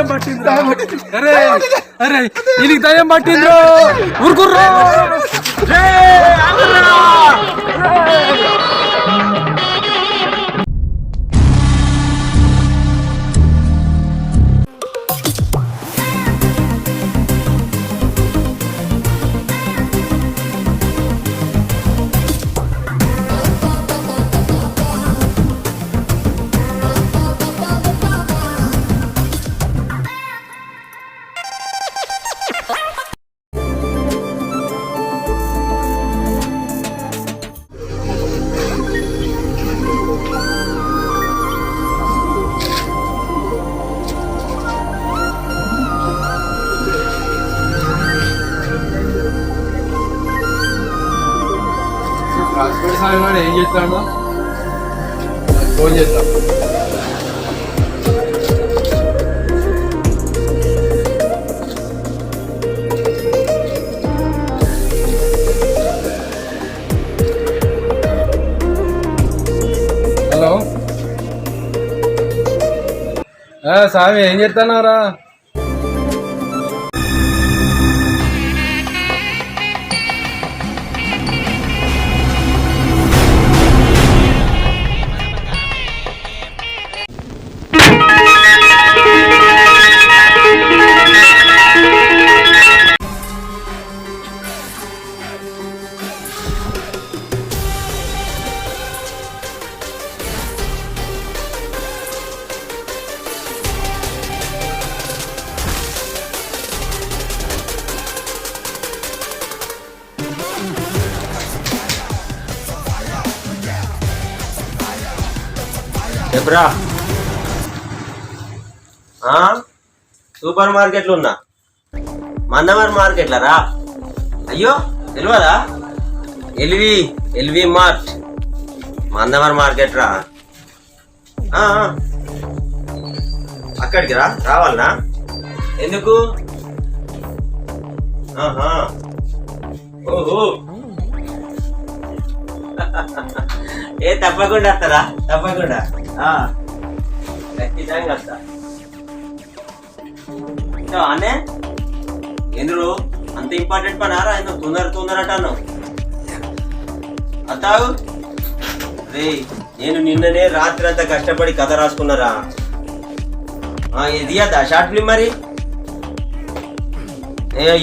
దయ్యం పట్టింది. అరే అరే దీనికి దయ్యం పట్టిండ్రు. ఊరుకుర్రో. సాయివాడు ఏం చేస్తాడో ఫోన్ చేస్తాం. హలో సామి ఏం చేస్తున్నారా? చెప్పరా? సూపర్ మార్కెట్లు ఉన్నా, మందమర్ మార్కెట్ల రా. అయ్యో తెలియదా? ఎల్వి మార్ట్ మందమర్ మార్కెట్ రా. అక్కడికి రా. రావాలనా? ఎందుకు? ఓహో తప్పకుండా వస్తారా? తప్పకుండా ఖచ్చితంగా వస్తా. అనే ఎందుకు అంత ఇంపార్టెంట్ పని ఆరా? ఎందుకు తొందర అంటాను? అత్తావు రే, నేను నిన్ననే రాత్రి అంతా కష్టపడి కథ రాసుకున్నారా. ఇది అదా షార్ట్ ఫిల్మ్ మరి.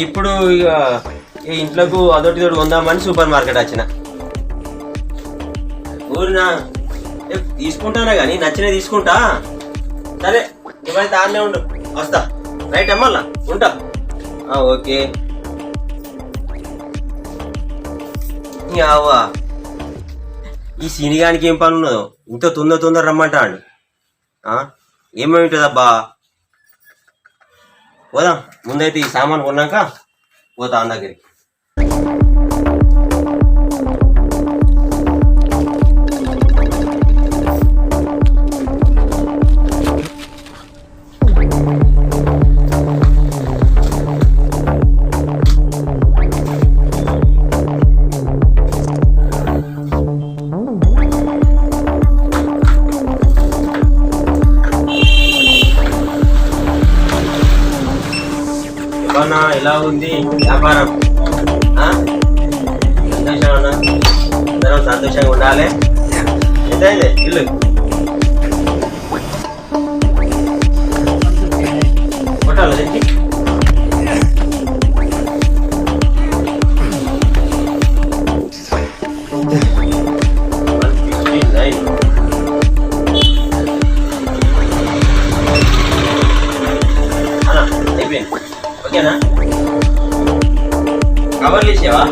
ఇప్పుడు ఇక ఇంట్లోకి అదొకటి కొందామని సూపర్ మార్కెట్ వచ్చిన. ఊరినా తీసుకుంటానా కానీ నచ్చినవి తీసుకుంటా. సరే ఇవైతే ఆడనే ఉండు, వస్తా. రైట్ అమ్మల్లా ఉంటా. ఓకే. అవ్వా ఈ సినిగానికి ఏం పని ఉన్నదో ఇంత తొందర రమ్మంటా అండి. ఏమేమింటుందబ్బా? పోదాం. ముందైతే ఈ సామాన్ కొన్నాక పోతా అన్న దగ్గరికి. ఎలా ఉంది వ్యాపారం? సంతోషం అన్నా, అందరం సంతోషంగా ఉండాలి. ఎంతైంది ఇల్లు? కొట్టాలి దీనికి. అయిపోయింది. ఓకేనా? కవర్లు ఇచ్చావా?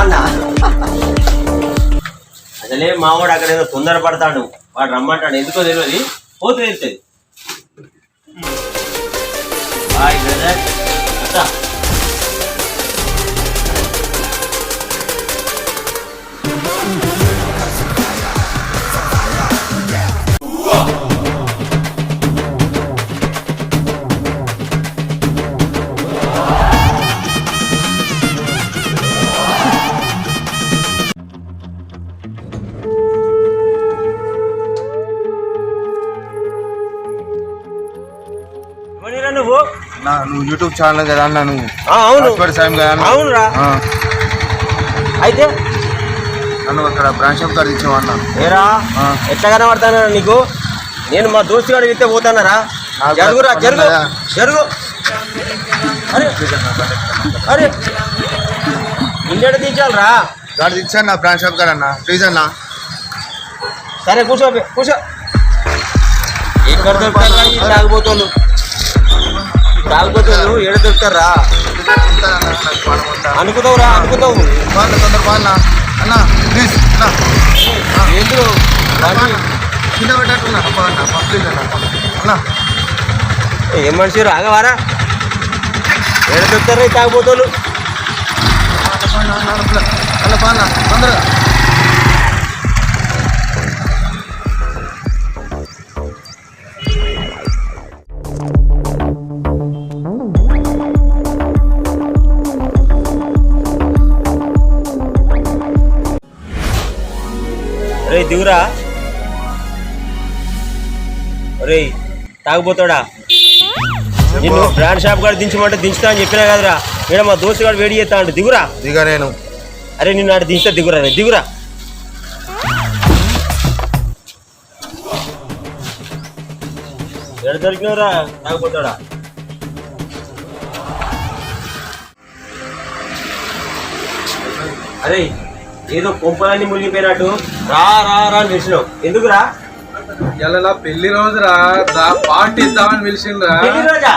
అన్న అసలే మావాడు అక్కడ ఏదో తొందర పడతాడు. వాడు రమ్మంటాడు, ఎందుకో తెలియదు. పోతూ వెళ్తుంది. Bye brother. నువ్వు యూట్యూబ్ ఛానల్ కదా అన్న నువ్వు అవును సాయం కదా అన్న అవునురా అయితే నన్ను అక్కడ బ్రాంచ్ షాప్ కాడ ఇచ్చావు అన్న ఏరా ఎట్లా కనబడతానా నీకు నేను మా దోస్తు గారు ఇస్తే పోతానరా జరుగురా జరుగు జరుగు అరే అరే ఇండియా తీర్చాలరా గాడి ఇచ్చాను నా బ్రాంచ్ షాప్ కాడ అన్న ప్లీజ్ అన్న సరే కూర్చో కూర్చో ఎక్కడ దొరుకుతారా ఈ తాగుబోతోళ్ళు ఏడ దొరుకుతారా అనుకుతావురా అనుకుతావు తొందర బాగా అన్న ప్లీజ్ ఏంటి కింద పెట్టట్టున్నా ప్లీజ్ అన్న అన్న ఏం మనిషి రాగవారా ఏడ దొరుకుతారా ఈ తాగుబోతోళ్ళు అన్న బాగా తొందరగా రే దిగురా రే తాగుపోతాడా నిన్ను బ్రాండ్ షాప్ కాడ దించమంటే దించుతా అని చెప్పినా కదరా ఇక్కడ మా దోస్తు గారు వేడి చేస్తా అంటే దిగురా దిగా నేను అరే నిన్ను ఆడ దించుతా దిగురా రే దిగురా ఎడ దొరికినవరా తాగుపోతాడా అరే ఏదో కొంపలన్నీ మునిగిపోయినట్టు రా రా రా అని పిలిచినావు ఎందుకురా ఇలా పెళ్లి రోజురా పార్టీ ఇద్దామని పిలిచిండ్రా పెళ్లి రోజా?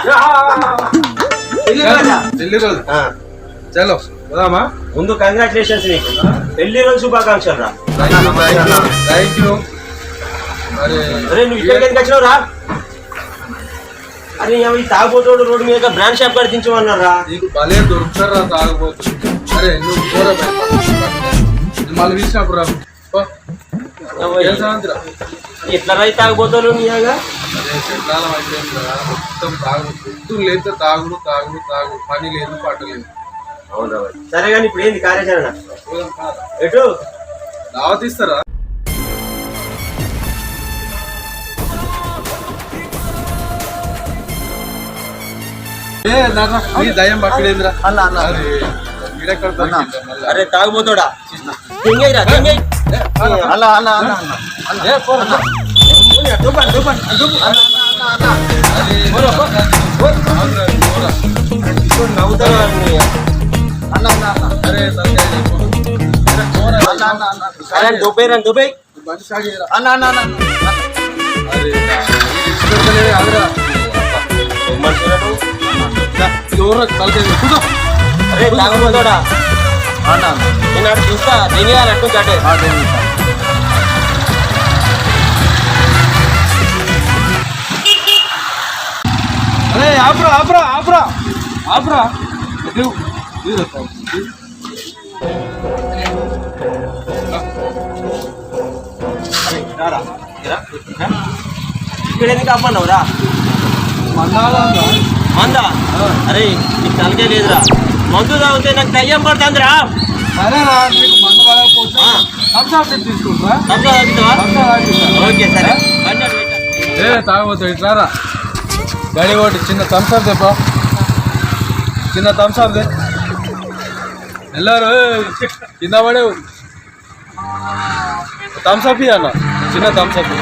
పెళ్లి రోజా? పెళ్లి రోజు ఆ, చలో పోదామా ముందు కంగ్రాచులేషన్స్ నీకు పెళ్లి రోజు శుభాకాంక్షలు రా థ్యాంక్ యూ అరే అరే నువ్వు ఇక్కడికి ఎందుకు వచ్చినావు రా అరే ఈ తాగుబోతోడు రోడ్డు మీద బ్రాండ్ షాప్ కాడ దించమన్నారా నీకు భలే దొరుకుతారా తాగబోతు అరే నువ్వు పోరా మళ్ళీ పిలిచినప్పుడు రా పో. ఏం సంగతి రా? ఎట్లా రై తాగుబోతాడు నీగా అదే చండాలం అయిపోయిందిరా మొత్తం తాగుడు పొద్దున్న లేస్తే తాగుడు తాగుడు తాగుడు పని లేదు పాట లేదు అవునా సరే కానీ ఇప్పుడు ఏంది కార్యాచరణ ఎటు దావత్ ఇస్తారా ఏ నాన్న నీ దయ్యం పక్కడేందిరా అన్న అన్న అరే ఈడెక్కడ దొరికిందిరా మళ్ళా? అరే తాగుబోతాడా తెంగైరా తెంగై అన్న అన్న అన్న అన్న ఏ పోరా దుబ్బన్ దుబ్బన్ దుబ్బన్ అరే పోరా పోరా పోరా నవ్వుతారు అన్న అన్న అన్న అరే సంజయ్ పోరా అన్న అన్న అన్న అరే దుబ్బై రా దుబ్బై బండి స్టార్ట్ చేయరా అన్న అన్న అన్న అరే ఇష్టపడలే ఆగరా ఎవరో తలకాయ కూర్చో అరే తాగుబోతాడా అన్న అన్న నేను అటు చూస్తా తెంగేయాలి కట్టే అరే ఆపురా ఆపురా ఆపురా ఆపురా ఇక్కడ ఎందుకు అమ్మన్నావురా మందా అరే నీకు తలకే లేదురా మందు తాగితే నాకు దయ్యం పడుతుందిరా సరేనా నీకు మందు పడకపోతే థమ్స్ అప్ తీసుకుంటా తప్ప తాగుతావా ఓకే సరే బండి అటు పెట్టు. ఏ తాగబోతావు ఇట్లారా గడి ఒకటి చిన్న థమ్స్ అప్ తెప్పా చిన్న థమ్స్ అప్ దే ಎಲ್ಲಾರು కింద పడేవు థమ్స్ అప్ అన్న చిన్న థమ్స్ అప్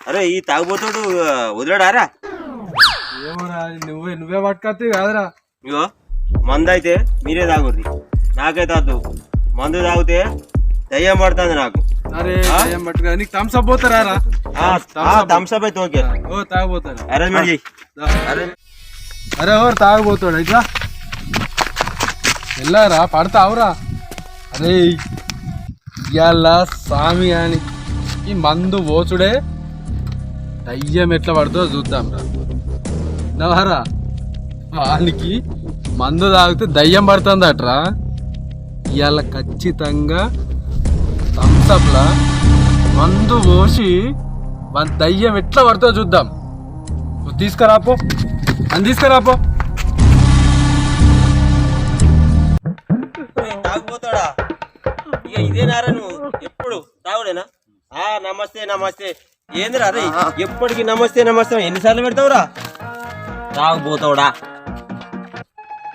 అరే ఈ తాగుబోతాడు వదిలాడారా? ఏమోరా నువ్వే పట్టుకొస్తే కాదురా. ఇగో మందు అయితే మీరే తాగుర్రి, నాకైతే వద్దు. మందు తాగితే దయ్యం పడుతుంది నాకు. అరే ఏం పట్టుకో, నీకు థమ్స్అప్ పోతారా? థమ్స్అప్ అయితే ఓకే. ఓ తాగబోతారా? అరేంజ్మెంట్ చెయ్యి. అరే ఎవరు తాగబోతాడు ఇట్లా వెళ్ళారా? పడతావురా? అరే ఇవాళ స్వామి అని ఈ మందు పోచుడే దయ్యం ఎట్లా పడుతుందో చూద్దాం రా. నవరా వానికి మందు తాగితే దయ్యం పడుతుందట్రా. ఇవాళ ఖచ్చితంగా థమ్స్అప్లా మందు పోసి మన దయ్యం ఎట్లా పడుతుందో చూద్దాం. నువ్వు తీసుకురాపో, అని తీసుకురాపో. తాగుపోతాడా? ఇక ఇదేనారా నువ్వు ఎప్పుడు తాగుడేనా? నమస్తే నమస్తే ఏందిరా? అరే ఎప్పటికి నమస్తే నమస్తే ఎన్నిసార్లు పెడతావురా? తాగుపోతావుడా?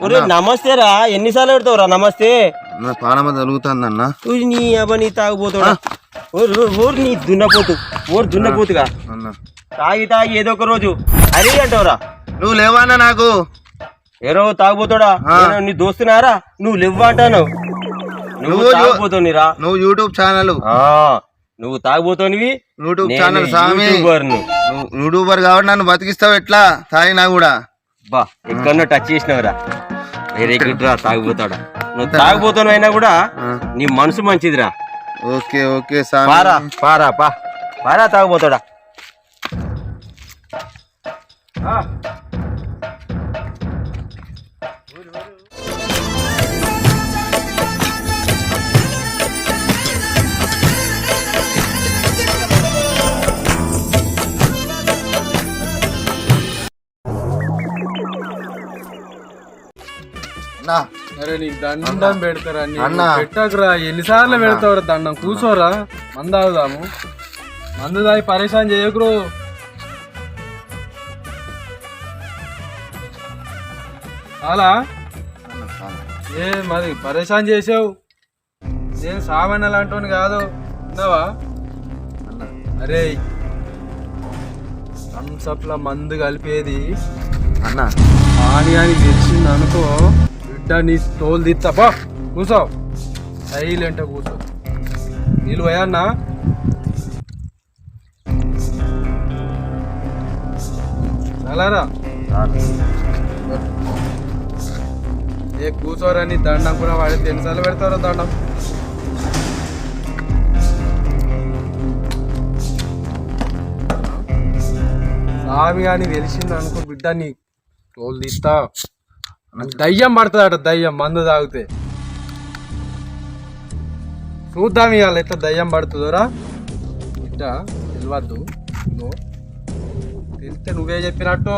ఒరే నమస్తేరా, ఎన్నిసార్లు పెడతావురా నమస్తే? ప్రాణం జరుగుతుందన్న. నీ అవన్నీ తాగుపోతావుడా? ఊరు నీ దున్నపోతు, ఊరు దున్నపోతుగా తాగి తాగి ఏదో ఒక రోజు అరే అంటావురా. నువ్వు లేవన్నా నాకు. ఏరో తాగుపోతాడా? నీ దోస్తున్నారా? నువ్వు లేవ్వంటాను. నువ్వు తాగుపోతావునిరా. నువ్వు యూట్యూబ్ ఛానల్, నువ్వు తాగుపోతావునివి. యూట్యూబ్ ఛానల్ సామి, యూట్యూబర్ కాబట్టి నన్ను బతికిస్తావు ఎట్లా? తాగినా కూడా బా ఎక్కడో టచ్ చేసినవరా. వేరే గిట్రా తాగుపోతాడా? నువ్వు తాగుపోతాను అయినా కూడా నీ మనసు మంచిదిరా. ఓకే ఓకే సామి. పారా పారా పా పారా తాగుపోతాడా? అరే నీకు దండం పెడతారా? పెట్టకురా, ఎన్నిసార్లు పెడతావురా దండం? కూర్చోరా, మందు తాగుదాము. మందు తాగి పరేషాన్ చేయకురు. అలా ఏ మరి పరేషాన్ చేసావు? నేను సామాన్య లాంటి కాదు, విన్నావా? అరే థమ్స్అప్ల మందు కలిపేది అన్నా ఆని అని తెలిసింది అనుకో, బిడ్డ నీ తోలు తీస్తా. బా కూర్చో, సైలెంట్ కూర్చో. నీళ్ళు పోయన్నా? చాలారా ఏ కూర్చోరా. నీ దండం కూడా వాడి ఎన్నిసార్లు పెడతారో దండం. స్వామి అని తెలిసింది అనుకో, బిడ్డ నీ తోలు తీస్తా. దయ్యం పడుతుందట, దయ్యం మందు తాగితే. చూద్దాం ఇవాళ ఎట్లా దయ్యం పడుతుందోరా. బిడ్డ తెలియద్దు, తెలిస్తే నువ్వే చెప్పినట్టు.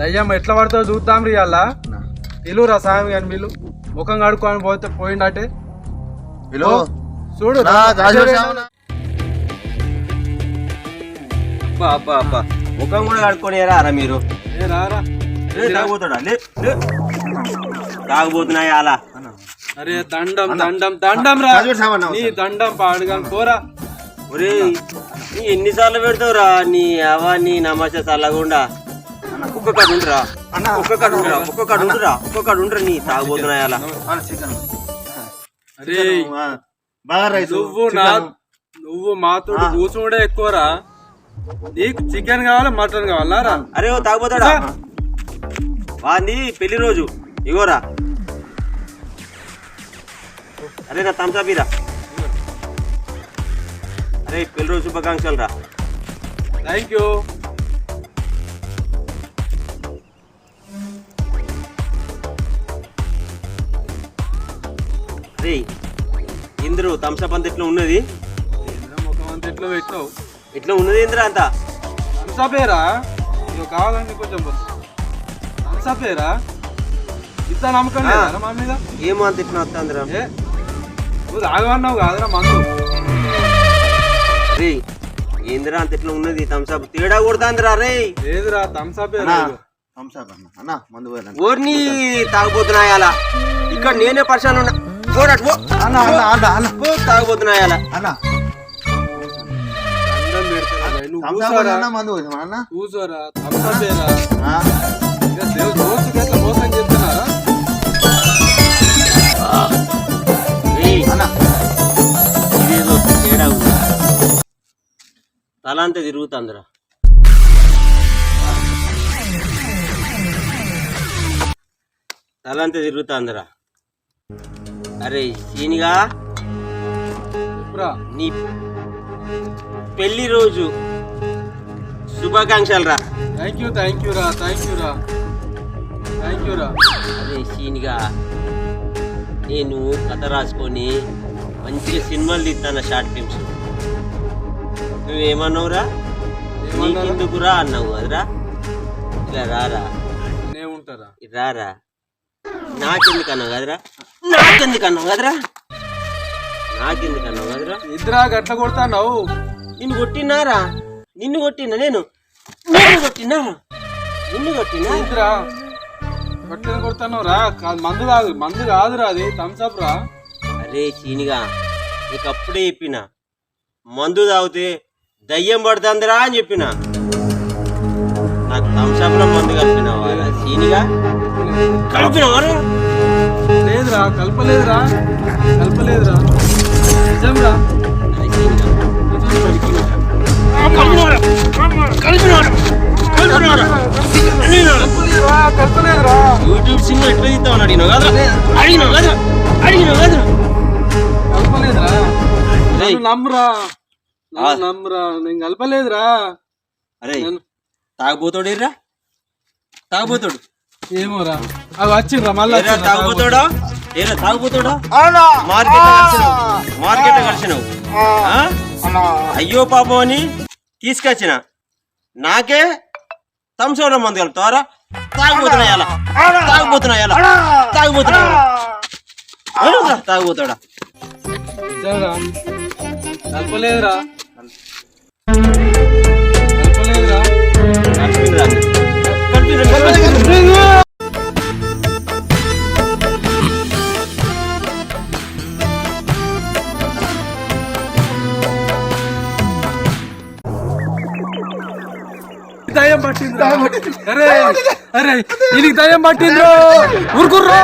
దయ్యం ఎట్లా పడుతుందో చూద్దాం రీ. ఇవాళ పిలువురా స్వామి అని, పిలు. ముఖం కడుక్కొని పోతే పోయిండటే. చూడు ముఖం కూడా కడుక్కొని రా మీరు. తాగుపోతాడా? తాగుపోతున్నాయి అలా. అరే దండం దండం దండం రా, నీ దండం పాడుగాని పోరా. ఒరే నీ ఎన్నిసార్లు పెడతావురా? నీ అవా నీ నమస్తే చల్లకుండా. ఒక్కొక్కడు ఉండరా, ఒక్కొక్కడు ఉండరా, ఒక్కొక్కడు ఉండరా, ఒక్కొక్కడు ఉండరా. నీ తాగుపోతున్నాయి అలా. అరే నువ్వు మాతో కూర్చుండే ఎక్కువరా. నీకు చికెన్ కావాలా మటన్ కావాలా? అరే ఓ తాగుపోతాడా? వాంది పెళ్లి రోజు ఇగోరా. అరే నా థమ్స్అప్ ఇరా. అరే పెళ్లి రోజు శుభాకాంక్షలు రా. Thank you. Ray Indru Thums Up అంత ఎట్లా ఉన్నది? ముఖం అంత ఎట్లా పెట్టినావు? ఎట్లా ఉన్నది ఇంద్ర అంతా? థమ్స్అపేరా నువ్వు కావాలంటే కొంచెం థమ్స్అపేరా. ఇంత నమ్మకం లేదా మా మీద? ఏమో అంత ఎట్లా వస్తుందిరా. నువ్వు తాగమన్నావు కాదురా మందు. రే ఏందిరా అంత ఎట్లా ఉన్నది? థమ్స్అప్ తేడా కొడుతుందిరా. రే లేదురా థమ్స్అపే. మందు ఓర్ని తాగుపోతున్నాయి అలా. ఇక్కడ నేనే పరిశాన్ ఉన్నా. పోరాడు పో. అన్న అన్న అన్న అన్న పో, తాగబోతున్నాయి అలా. అన్న దండం పెడతారా నువ్వు తమ్ముడు కూసోరా అన్న మందు పోసామా అన్న కూసోరా తప్పేరా ఆ? రోజుకి ఎట్లా మోసం చేస్తున్నారా ఏయ్, అన్న ఇదేదో తేడా ఉంది. తల అంతా తిరుగుతుందిరా. తల అంతా తిరుగుతుందిరా. అరే సీనిగా, చెప్పురా నీ పెళ్లి రోజు శుభాకాంక్షలు రా. థ్యాంక్ యూ రా థ్యాంక్ యూ రా అరే సీనిగా, నేను కథ రాసుకొని మంచిగా సినిమాలు తీస్తాను, షార్ట్ ఫిల్మ్స్. నువ్వేమన్నావురా? నీకెందుకురా అన్నావు కదరా. ఇలా రారా, నేనుంటారా ఇది రారా. నాకెందుకు అన్నావు కదరా, నాకెందుకు అన్నావు కదరా, నాకెందుకు అన్నావు కదరా. ఇద్దరా గట్ల కొడతావు నిన్ను కొట్టినారా? నిన్ను కొట్టినా నేను? కొట్టినా నిన్ను కొట్టినా? ఇద్దరా గట్ల కొడతావు రా మందు కాదురా అది థమ్స్అప్ రా. అరే చీనిగా, నీకు అప్పుడే చెప్పిన మందు తాగితే దయ్యం పడుతుందిరా అని చెప్పిన. నాకు థమ్స్అప్లో మందు కలిపినావా చీనిగా? కలిపినావా? లేదురా కలపలేదురా నిజం రా అరే చీనిగా, కలపలేదురా యూట్యూబ్ సినిమా ఎట్లా తీస్తామని అడిగినావు కదా, అడిగినావు కదా. కలపలేదురా నమ్మురా నేను కలపలేదురా. అరే తాగబోతాడు, తాగబోతాడు. ఏమోరా అవి వచ్చిండ్రా మళ్ళీ తాగుపోతాడా? ఏరా తాగుపోతాడా? మార్కెట్ కలిసినావు. అయ్యో పాపం అని తీసుకొచ్చిన నాకే తంసంలో మందు కలుపుతావరా? తాగుపోతున్నాయి అలా, తాగుపోతున్నాయి అలా, తాగుపోతాడా? కలపలేదురా దయ్యం పట్టింది. అరే అరే దీనికి దయ్యం పట్టింద్రో ఊరుకుర్రో.